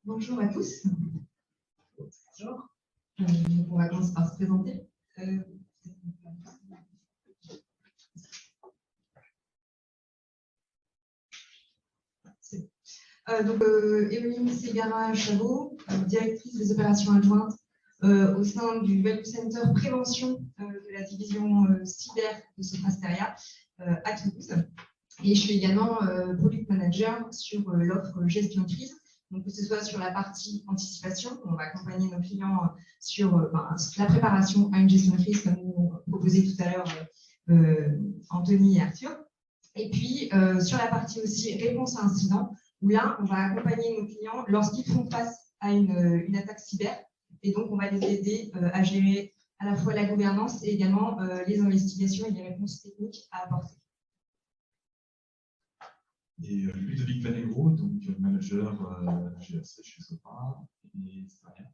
Bonjour à tous. Bonjour. On va commencer par se présenter. Émilie Ségara-Chavot, directrice des opérations adjointes au sein du Value Center Prévention de la division cyber de Soprasteria à Toulouse. Et je suis également Product Manager sur l'offre gestion de crise. Donc, que ce soit sur la partie anticipation, on va accompagner nos clients sur la préparation à une gestion de crise, comme nous proposait tout à l'heure Anthony et Arthur. Et puis, sur la partie aussi réponse à incident, où là, on va accompagner nos clients lorsqu'ils font face à une attaque cyber. Et donc, on va les aider à gérer à la fois la gouvernance et également les investigations et les réponses techniques à apporter. Et Ludovic Vanegro, donc manager GRC chez Sopra et Steria.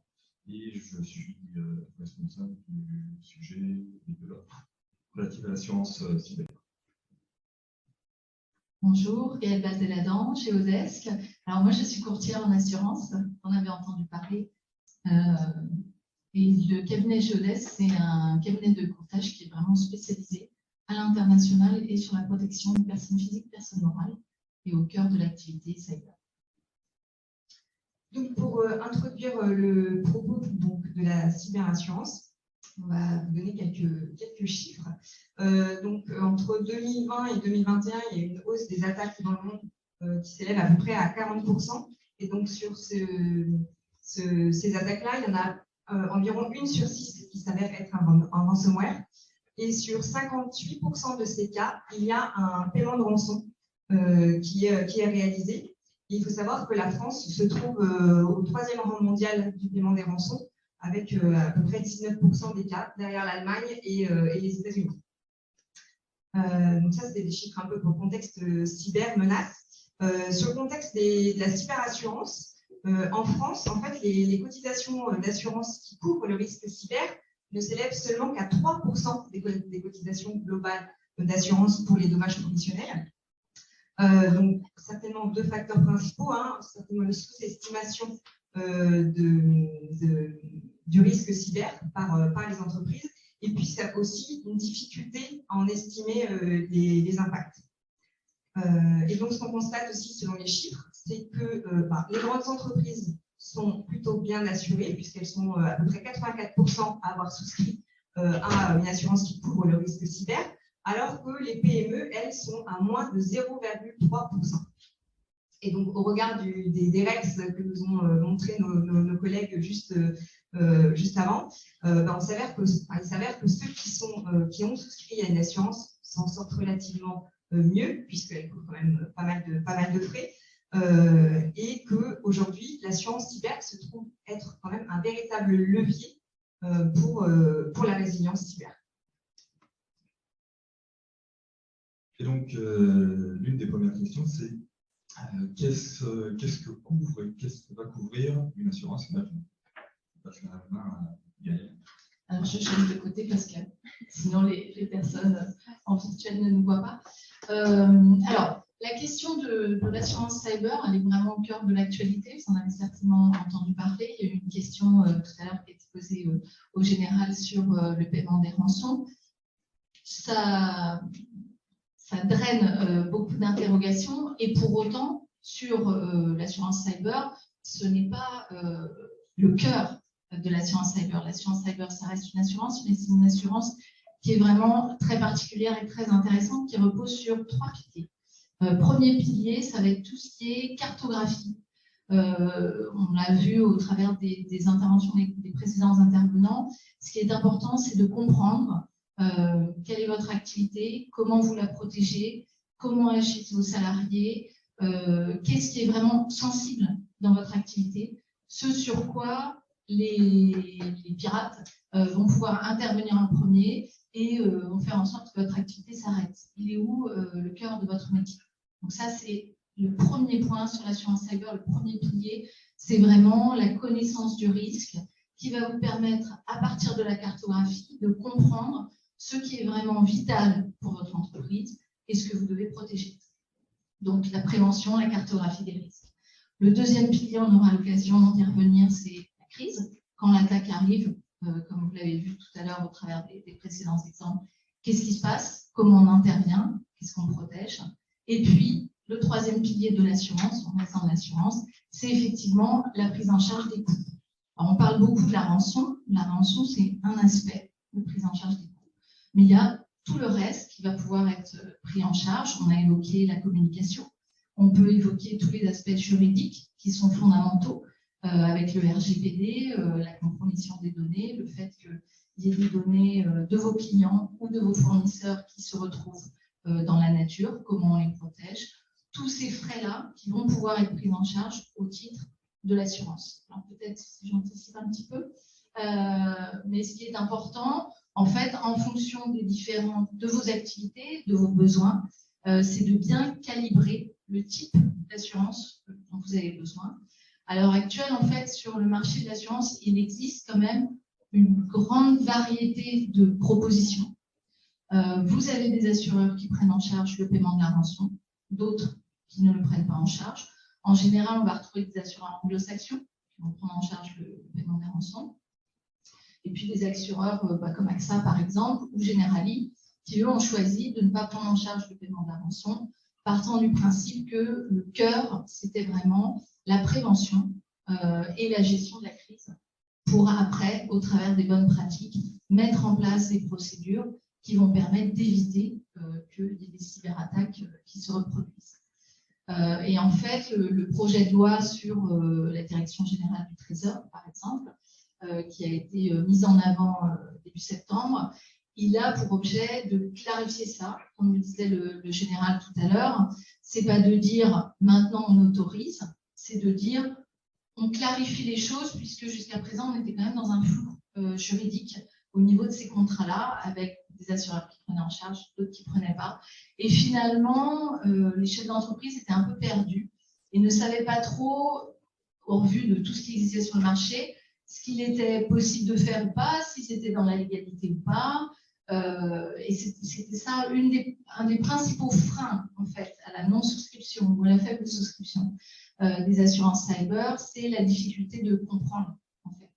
Et je suis responsable du sujet de l'offre relative à l'assurance cyber. Bonjour, Gaëlle Baldeladam chez Odesk. Alors moi, je suis courtière en assurance, on avait entendu parler. Et le cabinet chez Odesk, c'est un cabinet de courtage qui est vraiment spécialisé à l'international et sur la protection des personnes physiques, personnes morales, et au cœur de l'activité cyber. Donc, pour introduire le propos de la cyberassurance, on va vous donner quelques chiffres. Entre 2020 et 2021, il y a eu une hausse des attaques dans le monde qui s'élève à peu près à 40%. Et donc, sur ces attaques-là, il y en a environ 1 sur 6 qui s'avère être un ransomware. Et sur 58% de ces cas, il y a un paiement de rançon qui est réalisé. Et il faut savoir que la France se trouve au 3e rang mondial du paiement des rançons, avec à peu près 19% des cas, derrière l'Allemagne et les États-Unis. Donc ça, c'est des chiffres un peu pour le contexte cyber-menace. Sur le contexte de la cyberassurance, en France, en fait, les cotisations d'assurance qui couvrent le risque cyber ne s'élèvent seulement qu'à 3% des cotisations globales d'assurance pour les dommages professionnels. Donc, certainement 2 facteurs principaux, certainement une sous-estimation du risque cyber par les entreprises, et puis ça aussi une difficulté à en estimer les impacts. Et donc, ce qu'on constate aussi selon les chiffres, c'est que les grandes entreprises sont plutôt bien assurées, puisqu'elles sont à peu près 84% à avoir souscrit à une assurance qui couvre le risque cyber, alors que les PME, elles, sont à moins de 0,3%. Et donc, au regard des règles que nous ont montré nos collègues juste avant, il s'avère que ceux qui ont souscrit à une assurance s'en sortent relativement mieux, puisqu'elles couvrent quand même pas mal de frais, et qu'aujourd'hui, l'assurance cyber se trouve être quand même un véritable levier pour la résilience cyber. Et donc, l'une des premières questions, c'est qu'est-ce que couvre et qu'est-ce que va couvrir une assurance management? Je passe la main à Gaëlle. Alors, je change de côté parce que sinon les personnes en virtuel ne nous voient pas. Alors, la question de l'assurance cyber, elle est vraiment au cœur de l'actualité. Vous en avez certainement entendu parler. Il y a eu une question tout à l'heure qui a été posée au général sur le paiement des rançons. Ça draine beaucoup d'interrogations, et pour autant, sur l'assurance cyber, ce n'est pas le cœur de l'assurance cyber. L'assurance cyber, ça reste une assurance, mais c'est une assurance qui est vraiment très particulière et très intéressante, qui repose sur 3 piliers. Premier pilier, ça va être tout ce qui est cartographie. On l'a vu au travers des interventions des précédents intervenants. Ce qui est important, c'est de comprendre quelle est votre activité, comment vous la protégez, comment agissent vos salariés, qu'est-ce qui est vraiment sensible dans votre activité, ce sur quoi les pirates vont pouvoir intervenir en premier et vont faire en sorte que votre activité s'arrête. Il est où le cœur de votre métier? Donc ça, c'est le premier point sur l'assurance cyber, le premier pilier, c'est vraiment la connaissance du risque qui va vous permettre, à partir de la cartographie, de comprendre ce qui est vraiment vital pour votre entreprise et ce que vous devez protéger. Donc, la prévention, la cartographie des risques. Le deuxième pilier, on aura l'occasion d'y revenir, c'est la crise. Quand l'attaque arrive, comme vous l'avez vu tout à l'heure au travers des précédents exemples, qu'est-ce qui se passe? Comment on intervient? Qu'est-ce qu'on protège? Et puis, le troisième pilier de l'assurance, on reste dans l'assurance, c'est effectivement la prise en charge des coûts. Alors, on parle beaucoup de la rançon. La rançon, c'est un aspect de prise en charge des coûts. Mais il y a tout le reste qui va pouvoir être pris en charge. On a évoqué la communication. On peut évoquer tous les aspects juridiques qui sont fondamentaux, avec le RGPD, la compromission des données, le fait qu'il y ait des données de vos clients ou de vos fournisseurs qui se retrouvent dans la nature, comment on les protège. Tous ces frais-là qui vont pouvoir être pris en charge au titre de l'assurance. Alors peut-être si j'anticipe un petit peu, mais ce qui est important, en fait, en fonction de vos activités, de vos besoins, c'est de bien calibrer le type d'assurance dont vous avez besoin. À l'heure actuelle, en fait, sur le marché de l'assurance, il existe quand même une grande variété de propositions. Vous avez des assureurs qui prennent en charge le paiement de la rançon, d'autres qui ne le prennent pas en charge. En général, on va retrouver des assureurs anglo-saxons qui vont prendre en charge le paiement des rançons. Et puis des assureurs comme AXA, par exemple, ou Generali, qui eux ont choisi de ne pas prendre en charge le paiement de la rançon, partant du principe que le cœur, c'était vraiment la prévention et la gestion de la crise pour après, au travers des bonnes pratiques, mettre en place des procédures qui vont permettre d'éviter qu'il y ait des cyberattaques qui se reproduisent. Et en fait, le projet de loi sur la Direction générale du Trésor, par exemple, qui a été mis en avant début septembre, il a pour objet de clarifier ça, comme le disait le général tout à l'heure. C'est pas de dire maintenant on autorise, c'est de dire on clarifie les choses, puisque jusqu'à présent on était quand même dans un flou juridique au niveau de ces contrats-là, avec des assureurs qui prenaient en charge, d'autres qui ne prenaient pas. Et finalement, les chefs d'entreprise étaient un peu perdus et ne savaient pas trop, au vu de tout ce qui existait sur le marché, ce qu'il était possible de faire ou pas, si c'était dans la légalité ou pas. Et c'était ça un des principaux freins, en fait, à la non-souscription ou à la faible souscription des assurances cyber, c'est la difficulté de comprendre, en fait.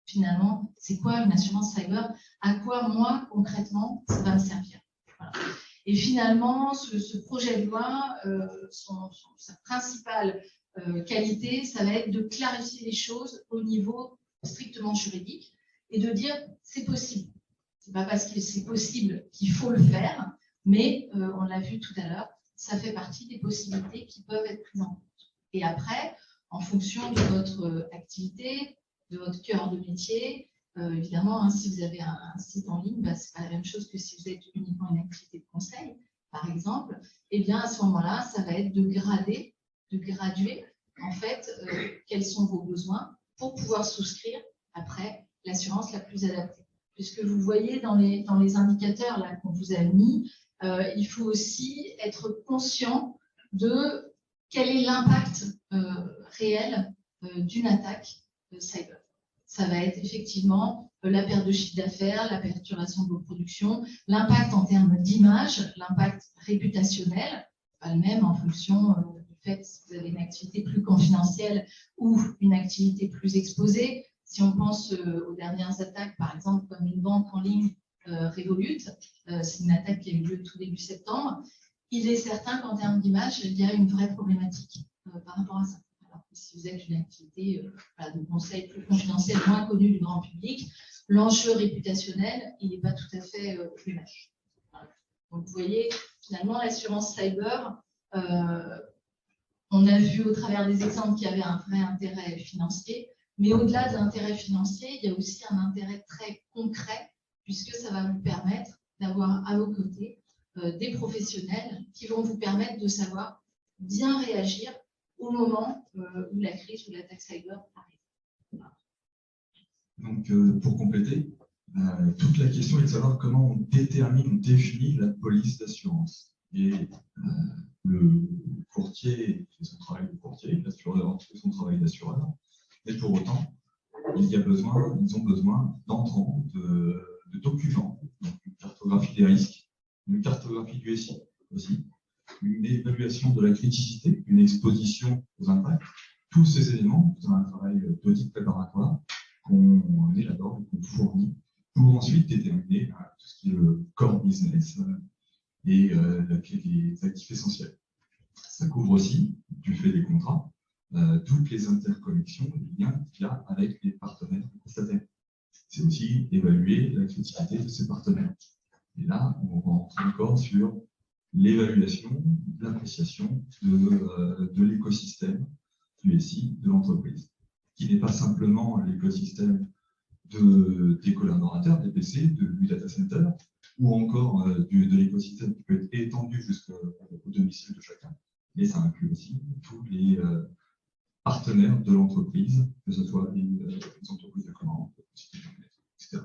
Finalement, c'est quoi une assurance cyber? À quoi, moi, concrètement, ça va me servir? Voilà. Et finalement, ce projet de loi, sa principale qualité, ça va être de clarifier les choses au niveau strictement juridique et de dire c'est possible. C'est pas parce que c'est possible qu'il faut le faire, mais on l'a vu tout à l'heure, ça fait partie des possibilités qui peuvent être prises en compte. Et après, en fonction de votre activité, de votre cœur de métier, évidemment, hein, si vous avez un site en ligne, ce n'est pas la même chose que si vous êtes uniquement une activité de conseil, par exemple. Eh bien, à ce moment-là, ça va être de graduer, en fait, quels sont vos besoins pour pouvoir souscrire, après, l'assurance la plus adaptée. Puisque vous voyez dans les indicateurs là qu'on vous a mis, il faut aussi être conscient de quel est l'impact réel d'une attaque cyber. Ça va être effectivement la perte de chiffre d'affaires, la perturbation de vos productions, l'impact en termes d'image, l'impact réputationnel, pas le même en fonction du fait si vous avez une activité plus confidentielle ou une activité plus exposée. Si on pense aux dernières attaques, par exemple, comme une banque en ligne Revolut, c'est une attaque qui a eu lieu tout début septembre, il est certain qu'en termes d'image, il y a une vraie problématique par rapport à ça. Alors que si vous êtes une activité de conseil plus confidentielle, moins connue du grand public, l'enjeu réputationnel, il n'est pas tout à fait le même. Voilà. Donc vous voyez, finalement, l'assurance cyber, on a vu au travers des exemples qu'il y avait un vrai intérêt financier, mais au-delà de l'intérêt financier, il y a aussi un intérêt très concret, puisque ça va vous permettre d'avoir à vos côtés des professionnels qui vont vous permettre de savoir bien réagir au moment où la crise ou l'attaque cyber arrive. Voilà. Donc, pour compléter, toute la question est de savoir comment on définit la police d'assurance. Et le courtier fait son travail de courtier, l'assureur fait son travail d'assureur, mais pour autant, ils ont besoin d'entrants, de documents, donc une cartographie des risques, une cartographie du SI aussi, une évaluation de la criticité, une exposition aux impacts, tous ces éléments, c'est un travail d'audit préparatoire qu'on élabore et qu'on fournit pour ensuite déterminer tout ce qui est le core business et les actifs essentiels. Ça couvre aussi, du fait des contrats, toutes les interconnexions, les liens qu'il y a avec les partenaires prestataires. C'est aussi évaluer la criticité de ces partenaires. Et là, on rentre encore sur l'évaluation, l'appréciation de l'écosystème du SI de l'entreprise, qui n'est pas simplement l'écosystème des collaborateurs, des PC, du data center, ou encore de l'écosystème qui peut être étendu jusqu'au domicile de chacun, mais ça inclut aussi tous les partenaires de l'entreprise, que ce soit les entreprises de commande, etc.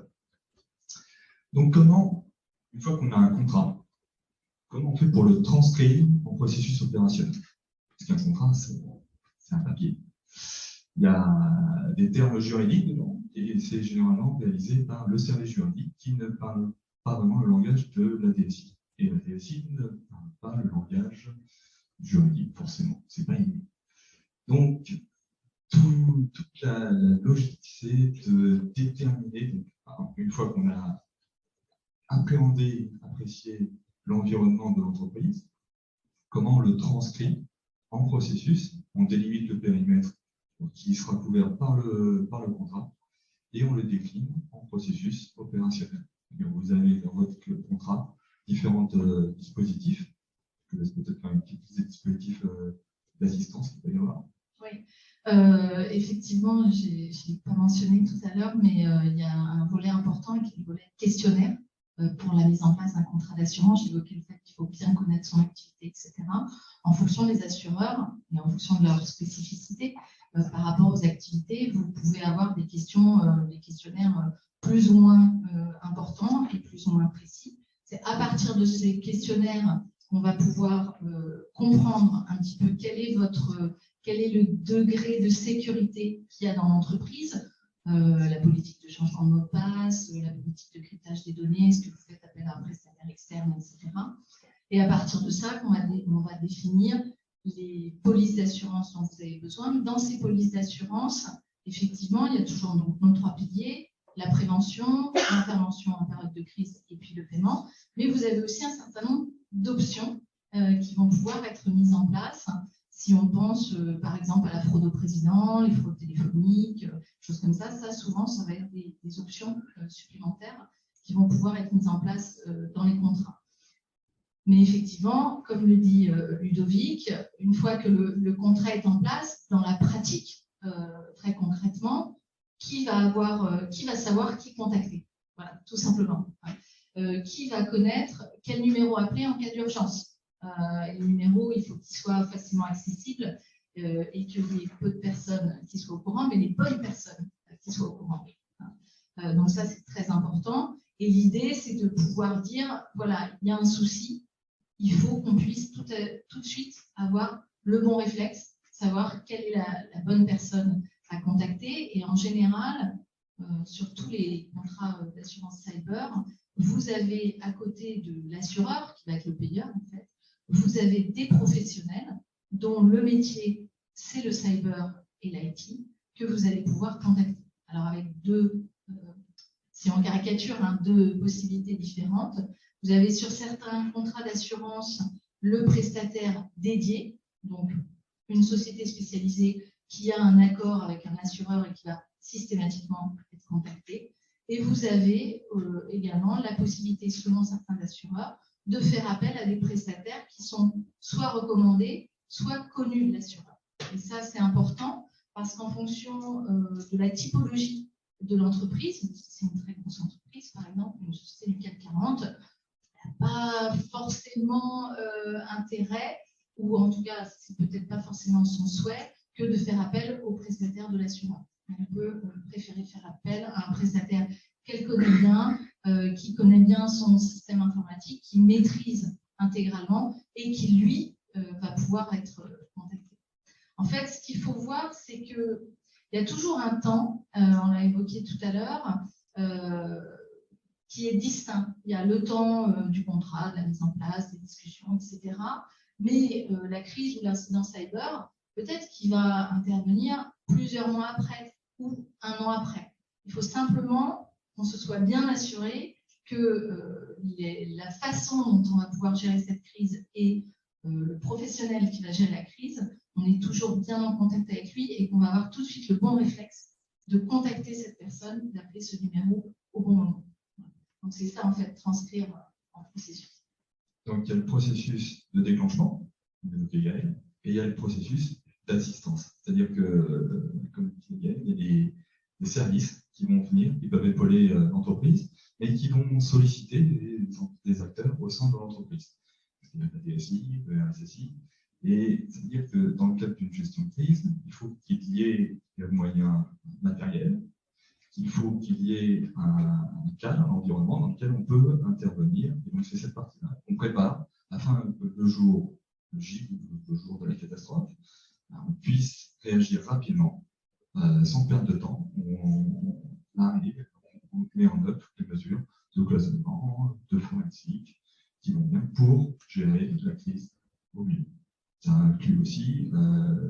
Donc comment, une fois qu'on a un contrat, comment on fait pour le transcrire en processus opérationnel? Parce qu'un contrat, c'est un papier. Il y a des termes juridiques dedans, et c'est généralement réalisé par le service juridique qui ne parle pas vraiment le langage de la DSI. Et la DSI ne parle pas le langage juridique, forcément. C'est pas inné. Donc, toute la logique, c'est de déterminer, une fois qu'on a appréhendé, apprécié l'environnement de l'entreprise, comment on le transcrit en processus, on délimite le périmètre qui sera couvert par le contrat et on le décline en processus opérationnel. Et vous avez dans votre contrat différents dispositifs. Je laisse peut-être faire une petite liste des dispositifs d'assistance qu'il peut y avoir. Oui, effectivement, je n'ai pas mentionné tout à l'heure, mais il y a un volet important qui est le volet questionnaire pour la mise en place d'un contrat d'assurance. J'évoquais le fait qu'il faut bien connaître son activité, etc. En fonction des assureurs et en fonction de leur spécificité par rapport aux activités, vous pouvez avoir des questionnaires plus ou moins importants et plus ou moins précis. C'est à partir de ces questionnaires qu'on va pouvoir comprendre un petit peu quel est le degré de sécurité qu'il y a dans l'entreprise, la politique de changement de mot de passe, la politique de cryptage des données, est-ce que vous faites appel à un prestataire externe, etc. Et à partir de ça, on va définir les polices d'assurance dont vous avez besoin. Dans ces polices d'assurance, effectivement, il y a toujours donc nos 3 piliers, la prévention, l'intervention en période de crise et puis le paiement. Mais vous avez aussi un certain nombre d'options qui vont pouvoir être mises en place. Si on pense, par exemple, à la fraude au président, les fraudes téléphoniques, choses comme ça, souvent, ça va être des options supplémentaires qui vont pouvoir être mises en place dans les contrats. Mais effectivement, comme le dit Ludovic, une fois que le contrat est en place, dans la pratique, très concrètement, qui va savoir qui contacter? Voilà, tout simplement. Qui va connaître quel numéro appeler en cas d'urgence? Le numéro, il faut qu'il soit facilement accessible et qu'il y ait peu de personnes qui soient au courant, mais les bonnes personnes qui soient au courant. Donc ça, c'est très important. Et l'idée, c'est de pouvoir dire, voilà, il y a un souci, il faut qu'on puisse tout de suite avoir le bon réflexe, savoir quelle est la bonne personne à contacter. Et en général, sur tous les contrats d'assurance cyber, vous avez à côté de l'assureur, qui va être le payeur en fait, vous avez des professionnels dont le métier, c'est le cyber et l'IT, que vous allez pouvoir contacter. Alors avec si on caricature, 2 possibilités différentes. Vous avez sur certains contrats d'assurance le prestataire dédié, donc une société spécialisée qui a un accord avec un assureur et qui va systématiquement être contacté. Et vous avez également la possibilité, selon certains assureurs, de faire appel à des prestataires qui sont soit recommandés, soit connus de l'assureur. Et ça, c'est important parce qu'en fonction de la typologie de l'entreprise, si c'est une très grosse entreprise, par exemple, une société du CAC 40, n'a pas forcément intérêt, ou en tout cas, c'est peut-être pas forcément son souhait, que de faire appel au prestataire de l'assureur. On peut préférer faire appel à un prestataire qu'elle connaît bien, qui connaît bien son système informatique, qui maîtrise intégralement et qui, lui, va pouvoir être contacté. En fait, ce qu'il faut voir, c'est qu'il y a toujours un temps, on l'a évoqué tout à l'heure, qui est distinct. Il y a le temps du contrat, de la mise en place, des discussions, etc. Mais la crise ou l'incident cyber peut-être qu'il va intervenir plusieurs mois après ou un an après. Il faut simplement qu'on se soit bien assuré que la façon dont on va pouvoir gérer cette crise et le professionnel qui va gérer la crise, on est toujours bien en contact avec lui et qu'on va avoir tout de suite le bon réflexe de contacter cette personne, d'appeler ce numéro au bon moment. Donc c'est ça en fait, transcrire en processus. Donc il y a le processus de déclenchement, de Gaël, et il y a le processus d'assistance. C'est-à-dire que, comme dit Gaël, il y a des services qui vont venir, qui peuvent épauler l'entreprise, et qui vont solliciter des acteurs au sein de l'entreprise. Il y a la DSI, le RSSI, et c'est-à-dire que dans le cadre d'une gestion de crise, il faut qu'il y ait des moyens matériels, qu'il faut qu'il y ait un cadre, un environnement dans lequel on peut intervenir. Et donc c'est cette partie-là qu'on prépare afin que le jour J, le jour de la catastrophe, on puisse réagir rapidement, sans perdre de temps. On arrive, on met en œuvre toutes les mesures de cloisonnement, de forensique, qui vont bien pour gérer la crise au mieux. Ça inclut aussi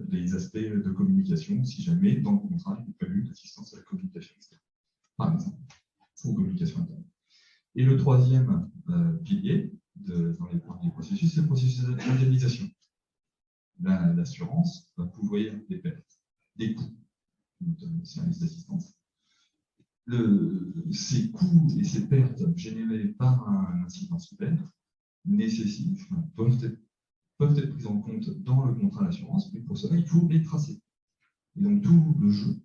les aspects de communication, si jamais dans le contrat il est prévu l'assistance à la communication externe, par exemple, ou communication interne. Et le troisième pilier dans les processus, c'est le processus d'indemnisation. L'assurance va couvrir des pertes, des coûts de services d'assistance. Ces coûts et ces pertes générées par un incident cyber peuvent être prises en compte dans le contrat d'assurance, mais pour cela, il faut les tracer. Et donc, tout le jeu,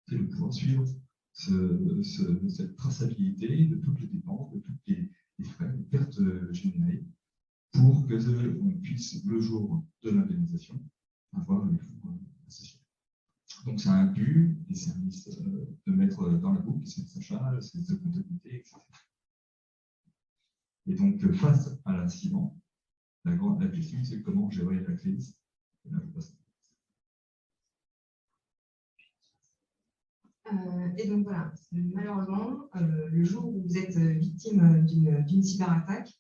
c'est de pouvoir suivre cette traçabilité de toutes les dépenses, de toutes les frais, les pertes générées, pour que on puisse, le jour de l'indemnisation, avoir les fonds associés. Donc, ça inclut les services de mettre dans la boucle, les services achats, les services de comptabilité, etc. Et donc, face à l'incident, la question, c'est comment gérer la crise. Et donc voilà, malheureusement, le jour où vous êtes victime d'une cyberattaque,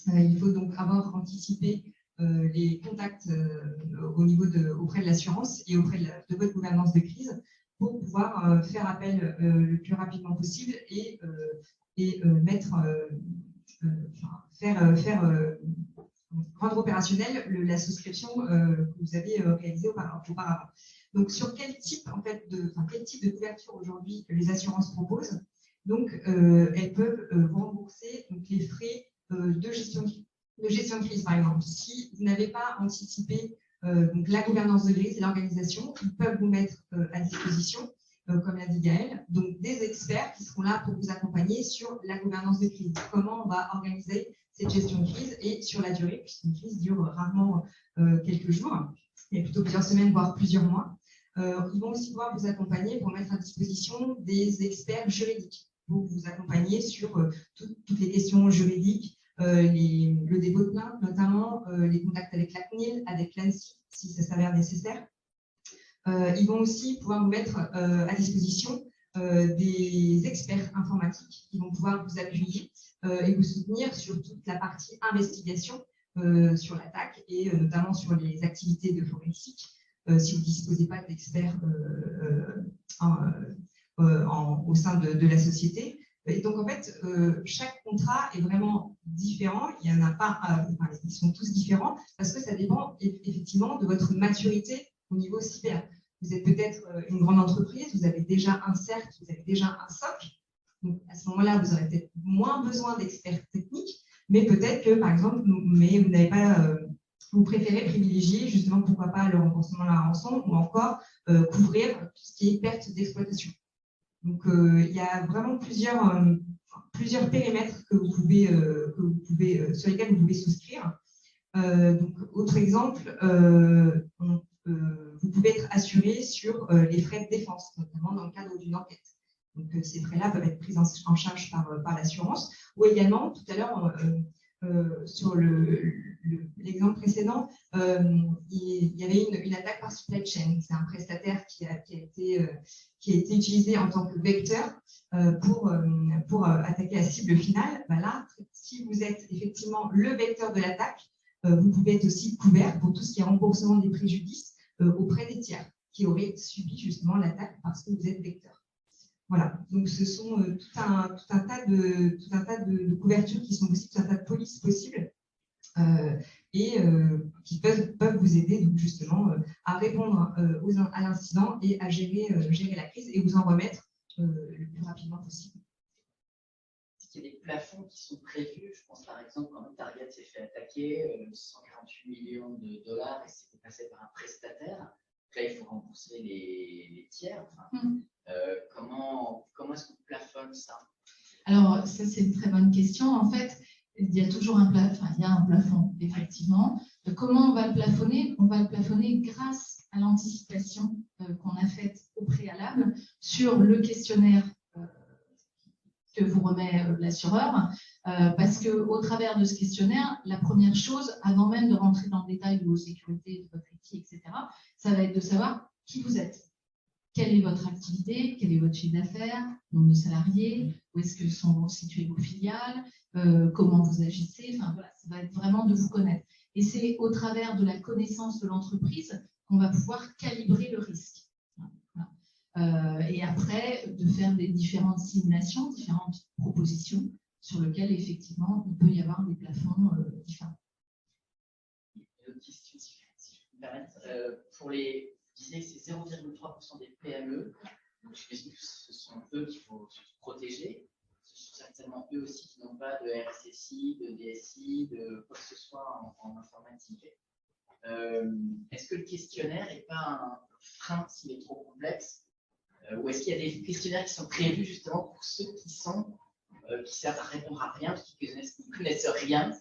il faut donc avoir anticipé les contacts au niveau auprès de l'assurance et auprès de votre gouvernance de crise pour pouvoir faire appel le plus rapidement possible et rendre opérationnelle la souscription que vous avez réalisée auparavant. Donc, sur quel type de couverture aujourd'hui les assurances proposent? Donc, elles peuvent vous rembourser les frais de gestion de crise, par exemple. Si vous n'avez pas anticipé la gouvernance de crise et l'organisation, ils peuvent vous mettre à disposition, comme l'a dit Gaël, donc des experts qui seront là pour vous accompagner sur la gouvernance de crise. Comment on va organiser cette gestion de crise et sur la durée, puisqu'une crise dure rarement quelques jours, mais plutôt plusieurs semaines, voire plusieurs mois. Ils vont aussi pouvoir vous accompagner pour mettre à disposition des experts juridiques pour vous accompagner sur toutes les questions juridiques, le dépôt de plainte, notamment les contacts avec la CNIL, avec l'ANSSI, si ça s'avère nécessaire. Ils vont aussi pouvoir vous mettre à disposition des experts informatiques qui vont pouvoir vous appuyer et vous soutenir sur toute la partie investigation sur l'attaque et notamment sur les activités de forensique si vous ne disposez pas d'experts au sein de la société. Et donc, en fait, chaque contrat est vraiment différent. Il n'y en a pas, ils sont tous différents parce que ça dépend effectivement de votre maturité au niveau cyber. Vous êtes peut-être une grande entreprise, vous avez déjà un CERT, vous avez déjà un SOC. Donc, à ce moment-là, vous aurez peut-être moins besoin d'experts techniques, mais peut-être que, par exemple, vous n'avez pas, vous préférez privilégier justement, pourquoi pas, le remboursement de la rançon ou encore couvrir tout ce qui est perte d'exploitation. Donc, il y a vraiment plusieurs périmètres sur lesquels vous pouvez souscrire. Donc, autre exemple, vous pouvez être assuré sur les frais de défense, notamment dans le cadre d'une enquête. Donc, ces frais-là peuvent être pris en charge par l'assurance. Ou également, tout à l'heure, sur l'exemple précédent, il y avait une attaque par supply chain. C'est un prestataire qui a été utilisé en tant que vecteur pour attaquer la cible finale. Ben là, si vous êtes effectivement le vecteur de l'attaque, vous pouvez être aussi couvert pour tout ce qui est remboursement des préjudices auprès des tiers qui auraient subi justement l'attaque parce que vous êtes vecteur. Voilà, donc ce sont tout un tas de couvertures qui sont possibles, tout un tas de polices possibles et qui peuvent vous aider donc justement à répondre à l'incident et à gérer la crise et vous en remettre le plus rapidement possible. Est-ce qu'il y a des plafonds qui sont prévus? Je pense par exemple quand Target s'est fait attaquer, 148 millions de dollars et c'était passé par un prestataire. Là, il faut rembourser les tiers. Enfin, comment est-ce qu'on plafonne ça? Alors, ça, c'est une très bonne question. En fait, il y a toujours un plafond, effectivement. Comment on va le plafonner? On va le plafonner grâce à l'anticipation qu'on a faite au préalable sur le questionnaire que vous remet l'assureur, parce qu'au travers de ce questionnaire, la première chose, avant même de rentrer dans le détail de vos sécurités, de votre IT, etc., ça va être de savoir qui vous êtes, quelle est votre activité, quel est votre chiffre d'affaires, nombre de salariés, où est-ce que sont situées vos filiales, comment vous agissez, enfin voilà, ça va être vraiment de vous connaître. Et c'est au travers de la connaissance de l'entreprise qu'on va pouvoir calibrer le risque. Et après, de faire des différentes simulations, différentes propositions sur lesquelles, effectivement, il peut y avoir des plafonds différents. Une autre question, si je peux me permettre. Pour les, vous disiez que c'est 0,3% des PME, donc je pense que ce sont eux qu'il faut protéger. Ce sont certainement eux aussi qui n'ont pas de RSSI, de DSI, de quoi que ce soit en informatique. Est-ce que le questionnaire n'est pas un frein s'il est trop complexe? Ou est-ce qu'il y a des questionnaires qui sont prévus justement pour ceux qui servent à répondre à rien, qui ne connaissent rien?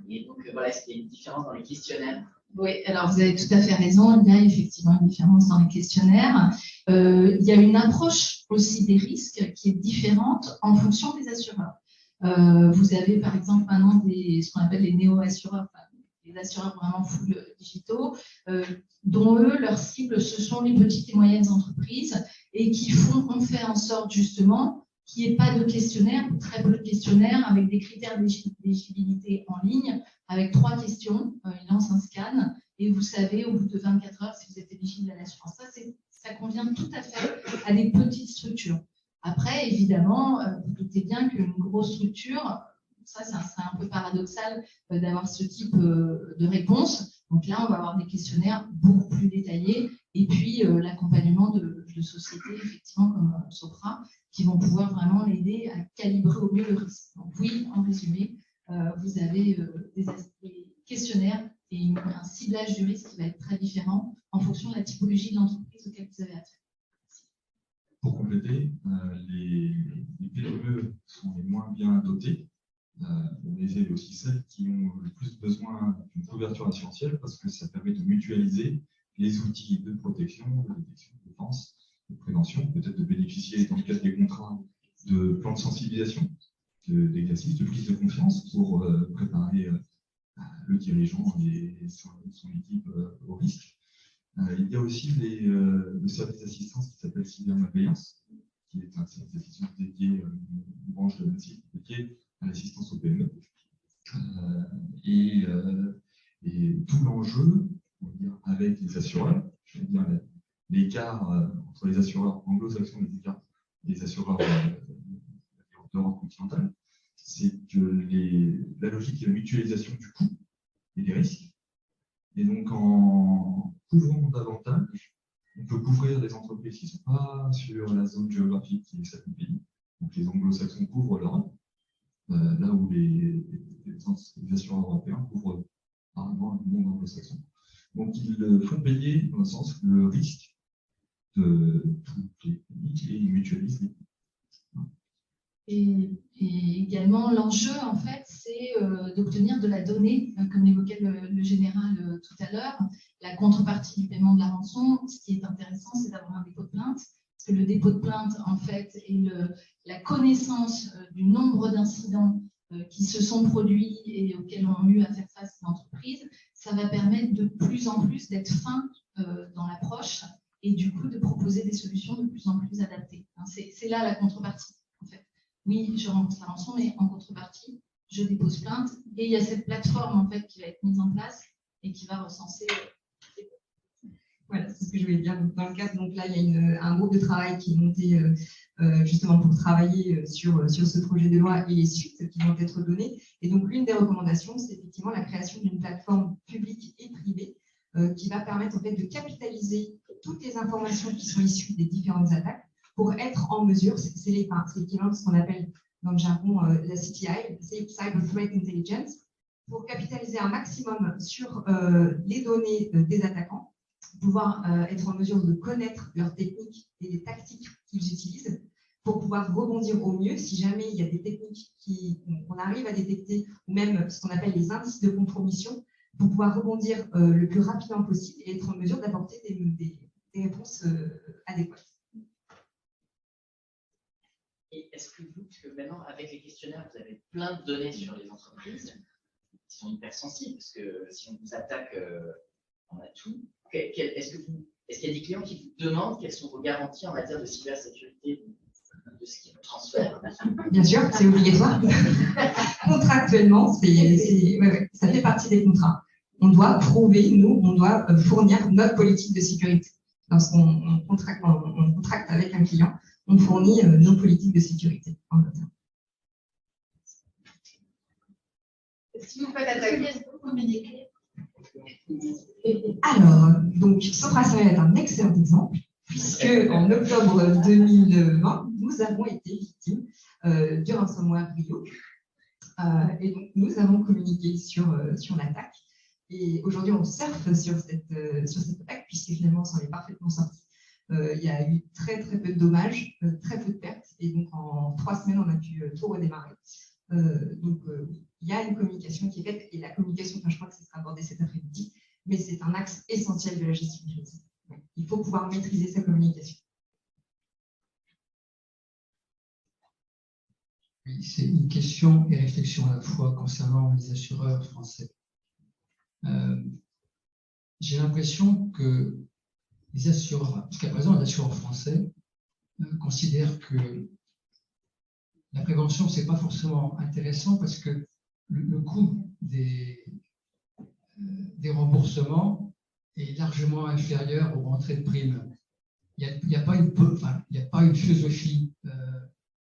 Et donc voilà, est-ce qu'il y a une différence dans les questionnaires? Oui, alors vous avez tout à fait raison, il y a effectivement une différence dans les questionnaires. Il y a une approche aussi des risques qui est différente en fonction des assureurs. Vous avez par exemple maintenant ce qu'on appelle les néo-assureurs, les assureurs vraiment full digitaux, dont eux, leur cible, ce sont les petites et moyennes entreprises et qui ont fait en sorte justement qu'il n'y ait pas de questionnaire, très peu de questionnaires, avec des critères d'éligibilité en ligne, avec 3 questions. Ils lancent un scan et vous savez au bout de 24 heures si vous êtes éligible à l'assurance. Ça convient tout à fait à des petites structures. Après, évidemment, vous doutez bien qu'une grosse structure, ça serait un peu paradoxal d'avoir ce type de réponse. Donc là, on va avoir des questionnaires beaucoup plus détaillés et puis l'accompagnement de sociétés, effectivement, comme Sopra, qui vont pouvoir vraiment l'aider à calibrer au mieux le risque. Donc oui, en résumé, vous avez des questionnaires et un ciblage du risque qui va être très différent en fonction de la typologie de l'entreprise auquel vous avez affaire. Pour compléter, les PME sont les moins bien dotées. On les aide aussi celles qui ont le plus besoin d'une couverture assurantielle parce que ça permet de mutualiser les outils de protection, de détection, de défense, de prévention, peut-être de bénéficier dans le cadre des contrats de plans de sensibilisation, d'exercice, de prise de confiance pour préparer le dirigeant et son équipe au risque. Il y a aussi le service d'assistance qui s'appelle Cybermalveillance, qui est un service d'assistance dédié, une branche de l'ANSSI dédiée à l'assistance aux PME. Et tout l'enjeu, on va dire, avec les assureurs, je veux dire l'écart entre les assureurs anglo-saxons et les assureurs d'Europe continentale, c'est que la logique est la mutualisation du coût et des risques. Et donc, en couvrant davantage, on peut couvrir des entreprises qui ne sont pas sur la zone géographique qui est celle du pays. Donc, les anglo-saxons couvrent l'Europe, là où les assureurs européens couvrent apparemment le monde anglo-saxon. Donc, ils font payer, dans un sens, le risque de tous les pays et ils mutualisent les coûts. Et également, l'enjeu, en fait, c'est d'obtenir de la donnée, comme l'évoquait le général tout à l'heure, la contrepartie du paiement de la rançon. Ce qui est intéressant, c'est d'avoir un dépôt de plainte, parce que le dépôt de plainte, en fait, est la connaissance du nombre d'incidents qui se sont produits et auxquels ont eu à faire face les entreprises. Ça va permettre de plus en plus d'être fin dans l'approche et du coup de proposer des solutions de plus en plus adaptées. C'est là la contrepartie, en fait. Oui, je rembourse la rançon, mais en contrepartie, je dépose plainte. Et il y a cette plateforme en fait, qui va être mise en place et qui va recenser. Voilà, c'est ce que je voulais dire. Dans le cadre, donc là, il y a un groupe de travail qui est monté justement pour travailler sur ce projet de loi et les suites qui vont être données. Et donc, l'une des recommandations, c'est effectivement la création d'une plateforme publique et privée qui va permettre en fait de capitaliser toutes les informations qui sont issues des différentes attaques pour être en mesure, c'est l'équivalent de ce qu'on appelle dans le jargon la CTI, Cyber Threat Intelligence, pour capitaliser un maximum sur les données des attaquants, pouvoir être en mesure de connaître leurs techniques et les tactiques qu'ils utilisent pour pouvoir rebondir au mieux si jamais il y a des techniques qu'on arrive à détecter, ou même ce qu'on appelle les indices de compromission, pour pouvoir rebondir le plus rapidement possible et être en mesure d'apporter des réponses adéquates. Et est-ce que vous, parce que maintenant, avec les questionnaires, vous avez plein de données sur les entreprises qui sont hyper sensibles, parce que si on vous attaque, on a tout. Est-ce qu'il y a des clients qui vous demandent quelles sont vos garanties en matière de cybersécurité de ce qu'ils transfèrent? Bien sûr, c'est obligatoire. Contractuellement, ça fait partie des contrats. On doit prouver, on doit fournir notre politique de sécurité. Lorsqu'on contracte avec un client, on fournit nos politiques de sécurité en interne. Si vous faites attaquer, vous communiquez. Alors, donc, Sopra-Steria est un excellent exemple, puisque en octobre 2020, nous avons été victimes du ransomware Rio. Et donc, nous avons communiqué sur l'attaque. Et aujourd'hui, on surfe sur cette attaque, puisque finalement, on s'en est parfaitement sorti. Il y a eu très très peu de dommages, très peu de pertes, et donc en 3 semaines, on a pu tout redémarrer. Donc, il y a une communication qui est faite, et la communication, je crois que ça sera abordé cet après-midi, mais c'est un axe essentiel de la gestion du risque. Il faut pouvoir maîtriser sa communication. Oui, c'est une question et réflexion à la fois concernant les assureurs français. J'ai l'impression que les assureurs, jusqu'à présent, les assureurs français considèrent que la prévention, ce n'est pas forcément intéressant parce que le coût des remboursements est largement inférieur aux rentrées de primes. Il n'y a pas une philosophie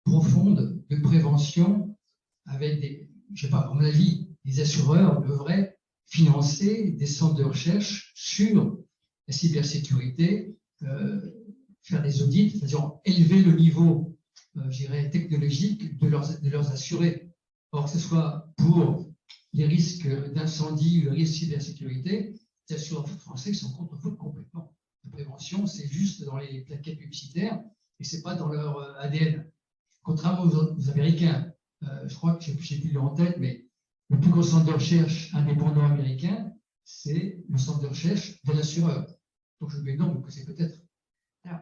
profonde de prévention avec je ne sais pas, à mon avis, les assureurs devraient financer des centres de recherche sur la cybersécurité, faire des audits, c'est-à-dire élever le niveau, je dirais, technologique de leurs assurés. Or, que ce soit pour les risques d'incendie ou le risque de cybersécurité, les assureurs français sont contre-foutent complètement. La prévention, c'est juste dans les plaquettes publicitaires et ce n'est pas dans leur ADN. Contrairement aux Américains, je crois que je n'ai plus le en tête, mais le plus gros centre de recherche indépendant américain, c'est le centre de recherche de l'assureur. Donc je me demande que c'est peut-être. Alors,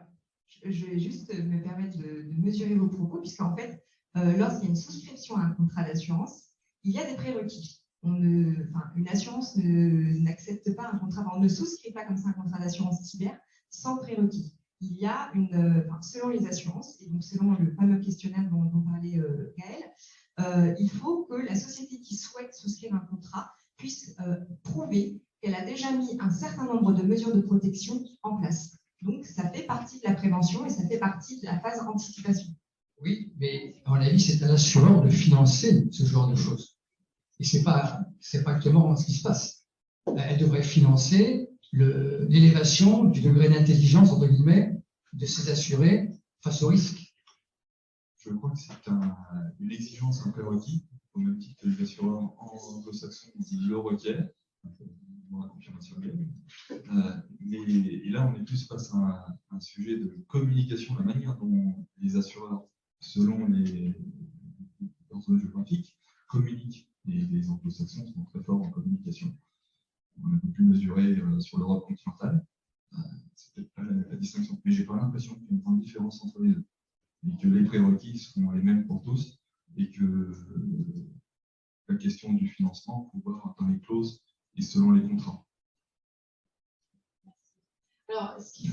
je vais juste me permettre de mesurer vos propos, puisqu'en fait, lorsqu'il y a une souscription à un contrat d'assurance, il y a des prérequis. Une assurance n'accepte pas un contrat, on ne souscrit pas comme ça un contrat d'assurance cyber sans prérequis. Il y a selon les assurances, et donc selon le fameux questionnaire dont parlait Gaël, il faut que la société qui souhaite souscrire un contrat puisse prouver qu'elle a déjà mis un certain nombre de mesures de protection en place. Donc, ça fait partie de la prévention et ça fait partie de la phase anticipation. Oui, mais à mon avis, c'est à l'assureur de financer ce genre de choses. Et ce n'est pas actuellement ce qui se passe. Elle devrait financer l'élévation du degré d'intelligence, entre guillemets, de ses assurés face au risque. Je crois que c'est une exigence, un prérequis, au même titre que les assureurs anglo-saxons le requièrent, dans la confirmation légale. Et là, on est plus face à un sujet de communication, la manière dont les assureurs, selon leur zone géographique, communiquent. Et les anglo-saxons sont très forts en communication. On a un peu plus mesuré sur l'Europe continentale. C'est peut-être pas la distinction, mais j'ai pas l'impression qu'il y ait une grande différence entre les deux. Et que les prérequis seront les mêmes pour tous, et que la question du financement, pouvoir dans les clauses et selon les contrats. Alors, ce qu'il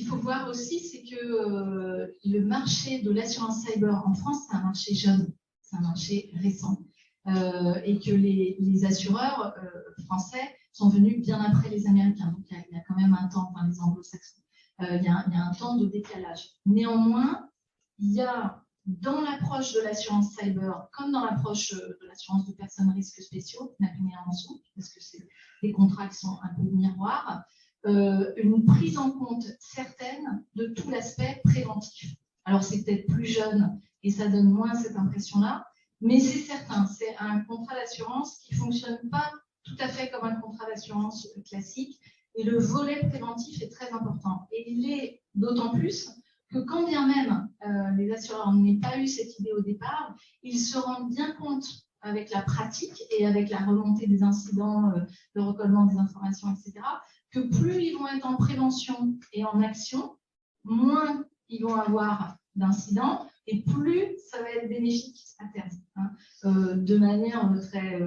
faut voir aussi, c'est que le marché de l'assurance cyber en France, c'est un marché jeune, c'est un marché récent. et que les assureurs français sont venus bien après les Américains. Donc, il y a quand même un temps, enfin les anglo-saxons, il y a un temps de décalage. Néanmoins, il y a dans l'approche de l'assurance cyber, comme dans l'approche de l'assurance de personnes risques spéciaux, qui n'a plus en dessous, parce que c'est des contrats qui sont un peu miroirs, une prise en compte certaine de tout l'aspect préventif. Alors, c'est peut-être plus jeune et ça donne moins cette impression-là, mais c'est certain, c'est un contrat d'assurance qui ne fonctionne pas tout à fait comme un contrat d'assurance classique, et le volet préventif est très important. Et il est d'autant plus que quand bien même les assureurs n'aient pas eu cette idée au départ, ils se rendent bien compte avec la pratique et avec la remontée des incidents, le recollement des informations, etc., que plus ils vont être en prévention et en action, moins ils vont avoir d'incidents et plus ça va être bénéfique à terme. De manière très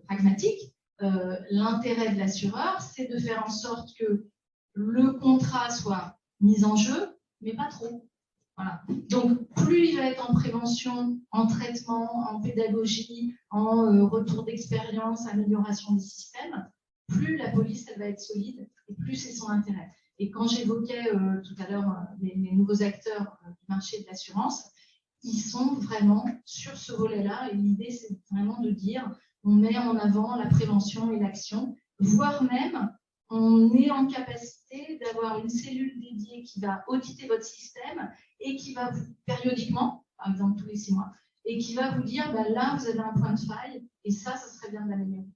pragmatique, l'intérêt de l'assureur, c'est de faire en sorte que le contrat soit mis en jeu, mais pas trop. Voilà. Donc, plus il va être en prévention, en traitement, en pédagogie, en retour d'expérience, amélioration des systèmes, plus la police elle va être solide et plus c'est son intérêt. Et quand j'évoquais tout à l'heure les nouveaux acteurs du marché de l'assurance, ils sont vraiment sur ce volet-là. Et l'idée, c'est vraiment de dire on met en avant la prévention et l'action, voire même on est en capacité d'avoir une cellule dédiée qui va auditer votre système et qui va vous, périodiquement, par exemple tous les 6 mois, et qui va vous dire bah, là, vous avez un point de faille et ça serait bien de l'améliorer.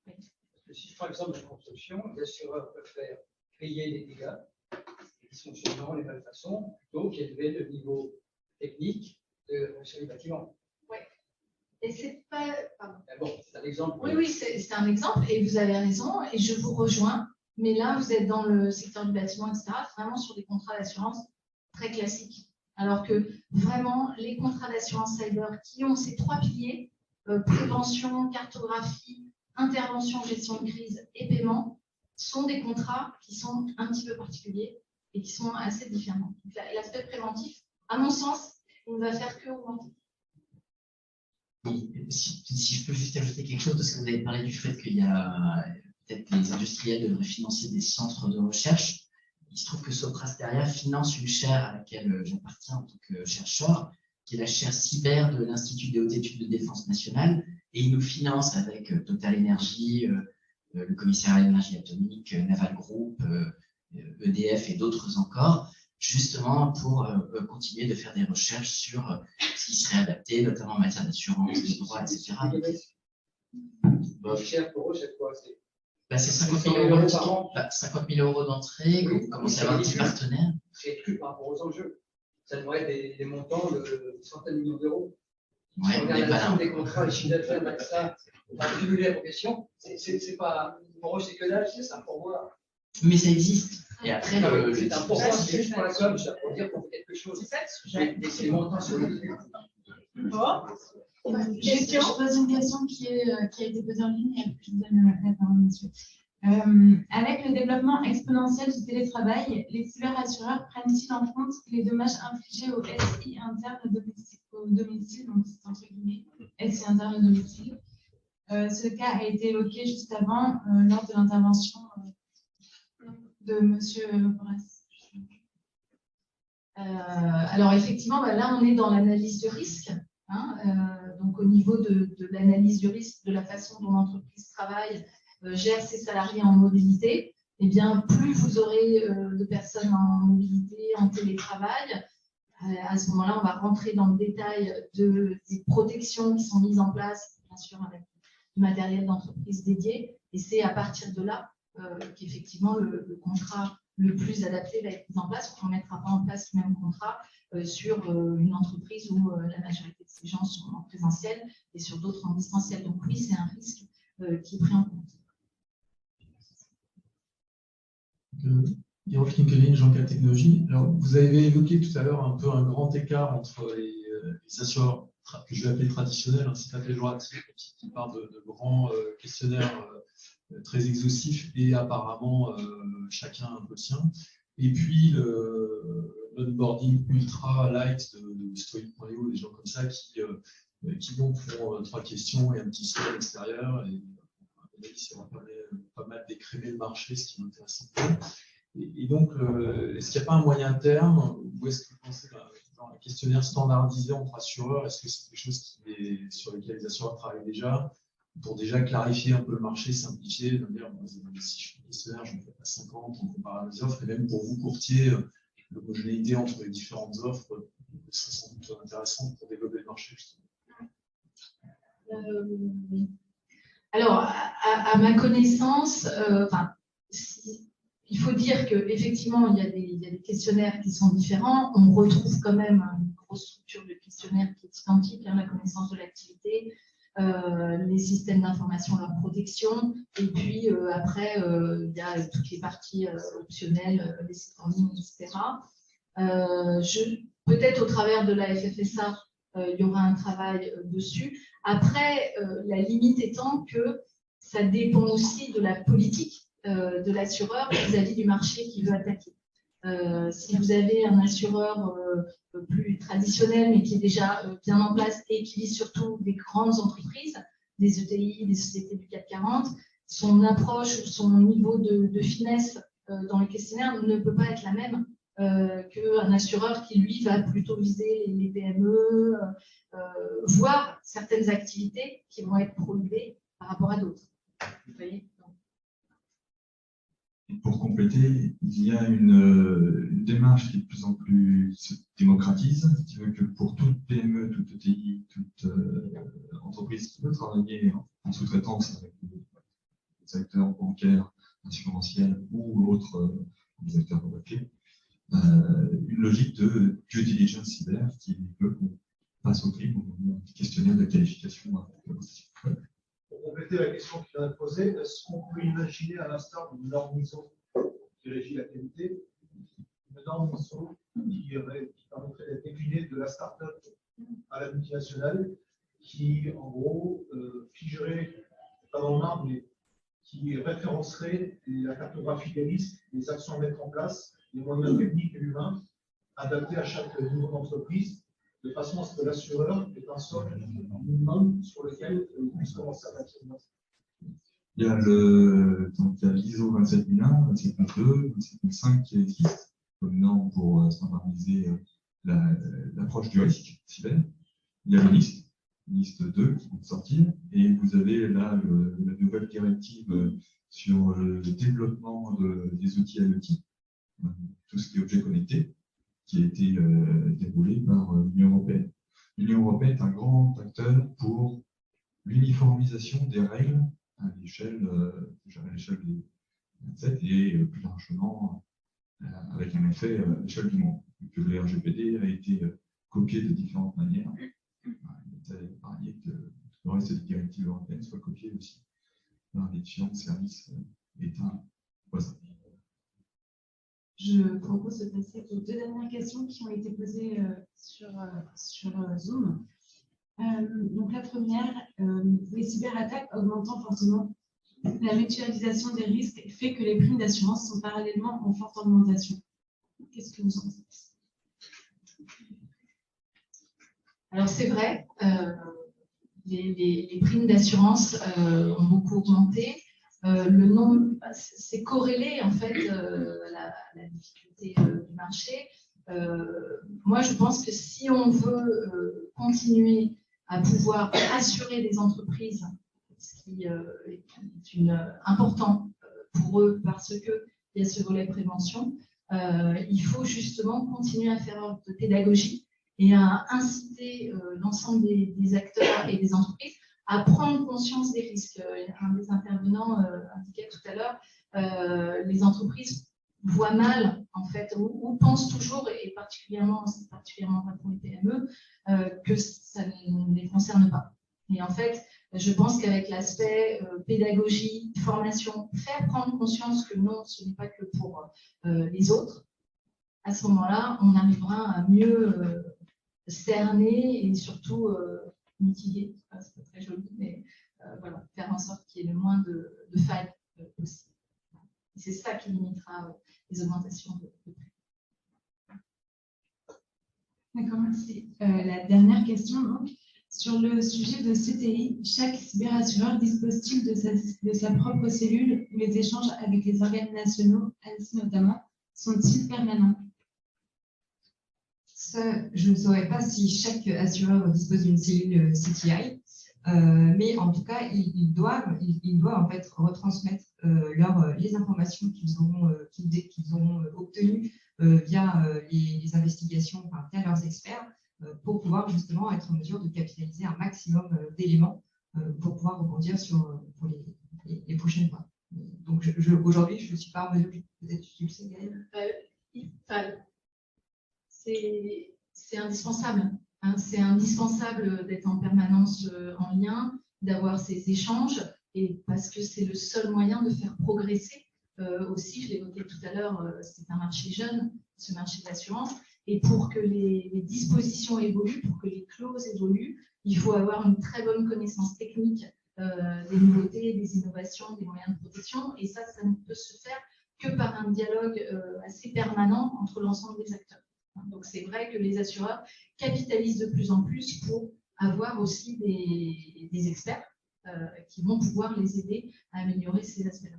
Oui. Si je prends l'exemple de la construction, l'assureur peut faire payer les dégâts, les dysfonctionnements, les malfaçons, plutôt qu'élever le niveau technique sur les bâtiments. Oui. Et c'est pas. Bon, c'est un exemple. Oui, c'est un exemple et vous avez raison et je vous rejoins. Mais là, vous êtes dans le secteur du bâtiment, etc., vraiment sur des contrats d'assurance très classiques. Alors que vraiment, les contrats d'assurance cyber qui ont ces 3 piliers, prévention, cartographie, intervention, gestion de crise et paiement, sont des contrats qui sont un petit peu particuliers et qui sont assez différents. L'aspect préventif, à mon sens, il ne va faire que augmenter. Oui, si je peux juste ajouter quelque chose, parce que vous avez parlé du fait qu'il y a peut-être les industriels devraient financer des centres de recherche. Il se trouve que Sopras derrière finance une chaire à laquelle j'appartiens en tant que chercheur, qui est la chaire cyber de l'Institut des hautes études de défense nationale, et il nous finance avec Total Energy, le commissariat à l'énergie atomique, Naval Group, EDF et d'autres encore, justement pour continuer de faire des recherches sur ce qui serait adapté, notamment en matière d'assurance, de droit, etc. Cher pour eux, c'est quoi? C'est 50 000 euros par an. 50 000 euros d'entrée, oui, vous commencez à avoir 10 partenaires. C'est plus par rapport aux enjeux. Ça devrait être des montants de centaines de millions d'euros. Ouais, si on regarde la somme des contrats, les chiffres d'affaires, ça, on va cumuler la profession. C'est pas, pour eux, c'est que dalle, c'est ça pour voir. Mais ça existe. Et après, c'est un pourcentage, c'est juste pour la com, ça pour dire qu'on fait quelque chose. C'est ça le sujet. Les montants sur les. Bon. Je pose une question qui a été posée en ligne et je vous donne la parole, monsieur. Avec le développement exponentiel du télétravail, les cyberassureurs prennent-ils en compte les dommages infligés au SI interne au domicile, donc c'est entre guillemets SI interne au domicile. Ce cas a été évoqué juste avant lors de l'intervention de monsieur Borras. Alors effectivement, là on est dans l'analyse de risque. Donc au niveau de l'analyse du risque, de la façon dont l'entreprise travaille, gère ses salariés en mobilité, eh bien, plus vous aurez de personnes en mobilité, en télétravail, à ce moment-là, on va rentrer dans le détail des protections qui sont mises en place, bien sûr, avec du matériel d'entreprise dédié. Et c'est à partir de là qu'effectivement, le contrat le plus adapté va être mis en place. On ne mettra pas en place le même contrat sur une entreprise où la majorité de ces gens sont en présentiel et sur d'autres en distanciel. Donc oui, c'est un risque qui est pris en compte. Hirolf Kinkelin, Jean-Cal Technologies. Alors, vous avez évoqué tout à l'heure un peu un grand écart entre les assureurs que je vais appeler traditionnels, c'est pas péjoratif, qui partent de grands questionnaires très exhaustifs et apparemment chacun un peu le sien. Et puis l'onboarding ultra light de Story.io, des gens comme ça qui qui donc font 3 questions et un petit slide extérieur. Et ça va pas mal d'écrémer le marché, ce qui m'intéresse un peu. Et donc, est-ce qu'il n'y a pas un moyen terme, ou est-ce que vous pensez dans un questionnaire standardisé entre assureurs, est-ce que c'est quelque chose sur lesquels les assureurs travaillent déjà, pour déjà clarifier un peu le marché, simplifier, de dire, si je fais un questionnaire, je ne fais pas 50, on compare à mes offres, et même pour vous, courtier, l'homogénéité entre les différentes offres serait sans doute intéressante pour développer le marché, justement. Alors, à ma connaissance, il faut dire qu'effectivement, il y a des questionnaires qui sont différents. On retrouve quand même une grosse structure de questionnaire qui est identique, la connaissance de l'activité, les systèmes d'information, leur protection, et puis après, il y a toutes les parties optionnelles, les sites en ligne, etc. Peut-être au travers de la FFSA, il y aura un travail dessus. Après, la limite étant que ça dépend aussi de la politique de l'assureur vis-à-vis du marché qu'il veut attaquer. Si vous avez un assureur plus traditionnel, mais qui est déjà bien en place et qui vise surtout des grandes entreprises, des ETI, des sociétés du CAC 40, son approche, son niveau de finesse dans le questionnaire ne peut pas être la même qu'un assureur qui, lui, va plutôt viser les PME, voire certaines activités qui vont être prohibées par rapport à d'autres. Vous voyez ? Pour compléter, il y a une démarche qui de plus en plus se démocratise, qui veut que pour toute PME, toute ETI, toute entreprise qui veut travailler en sous-traitance avec les acteurs bancaires, assurantiels ou autres acteurs clés, une logique de due diligence cyber qui veut qu'on passe au crible, un petit questionnaire de qualification. Pour compléter la question qui vient d'être posée, est-ce qu'on peut imaginer, à l'instar d'une norme ISO qui régit la qualité, une norme ISO qui permettrait d'être déclinée de la start-up à la multinationale, qui, en gros, figerait, pas dans le marbre, mais qui référencerait la cartographie des risques, les actions à mettre en place, les moyens techniques et humains, adaptés à chaque niveau d'entreprise, de façon à ce que l'assureur ait un socle minimum sur lequel il puisse commencer à bâtir. Il y a l'ISO 27001, 27002, 27005 qui existent comme norme pour standardiser l'approche du risque cyber. Il y a le NIST 2 qui vient de sortir, et vous avez là la nouvelle directive sur le développement des outils IoT, tout ce qui est objet connecté, qui a été déroulé par l'Union européenne. L'Union européenne est un grand acteur pour l'uniformisation des règles à l'échelle des 27 et plus largement avec un effet à l'échelle du monde. Que le RGPD a été copié de différentes manières. Il est parié que le reste des directives européennes soient copiées aussi par les différents services d'État voisins. Je propose de passer aux 2 dernières questions qui ont été posées sur Zoom. Donc la première, les cyberattaques augmentant fortement, la mutualisation des risques fait que les primes d'assurance sont parallèlement en forte augmentation. Qu'est-ce que vous en pensez? Alors c'est vrai, les primes d'assurance ont beaucoup augmenté. Le nombre, c'est corrélé en fait la difficulté du marché. Moi, je pense que si on veut continuer à pouvoir assurer des entreprises, ce qui est important pour eux parce qu'il y a ce volet prévention, il faut justement continuer à faire œuvre de pédagogie et à inciter l'ensemble des acteurs et des entreprises à prendre conscience des risques. Un des intervenants indiquait tout à l'heure, les entreprises voient mal, en fait, ou pensent toujours, et c'est particulièrement pas pour les PME, que ça ne les concerne pas. Et en fait, je pense qu'avec l'aspect pédagogie, formation, faire prendre conscience que non, ce n'est pas que pour les autres, à ce moment-là, on arrivera à mieux cerner et surtout mitiguer, c'est pas très joli, mais voilà, faire en sorte qu'il y ait le moins de failles possible. C'est ça qui limitera les augmentations de prix. D'accord, merci. La dernière question, donc, Sur le sujet de CTI, chaque cyberassureur dispose-t-il de sa propre cellule où les échanges avec les organes nationaux, ANSSI notamment, sont-ils permanents? Ça, je ne saurais pas si chaque assureur dispose d'une cellule CTI, mais en tout cas, ils doivent en fait retransmettre les informations qu'ils auront obtenues via les investigations, enfin, via leurs experts, pour pouvoir justement être en mesure de capitaliser un maximum d'éléments pour pouvoir rebondir pour les prochaines fois. Donc aujourd'hui, je ne suis pas en mesure, peut-être tu le sais, Gaëlle. C'est indispensable. Hein, c'est indispensable d'être en permanence en lien, d'avoir ces échanges, et parce que c'est le seul moyen de faire progresser. Aussi, je l'évoquais tout à l'heure, c'est un marché jeune, ce marché de l'assurance, et pour que les dispositions évoluent, pour que les clauses évoluent, il faut avoir une très bonne connaissance technique des nouveautés, des innovations, des moyens de protection, et ça ne peut se faire que par un dialogue assez permanent entre l'ensemble des acteurs. Donc, c'est vrai que les assureurs capitalisent de plus en plus pour avoir aussi des experts qui vont pouvoir les aider à améliorer ces aspects-là.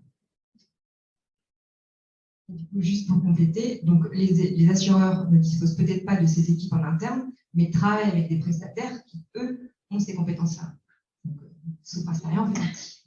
Du coup, juste pour compléter, donc les assureurs ne disposent peut-être pas de ces équipes en interne, mais travaillent avec des prestataires qui, eux, ont ces compétences-là. Donc, Sopra Steria en fait partie.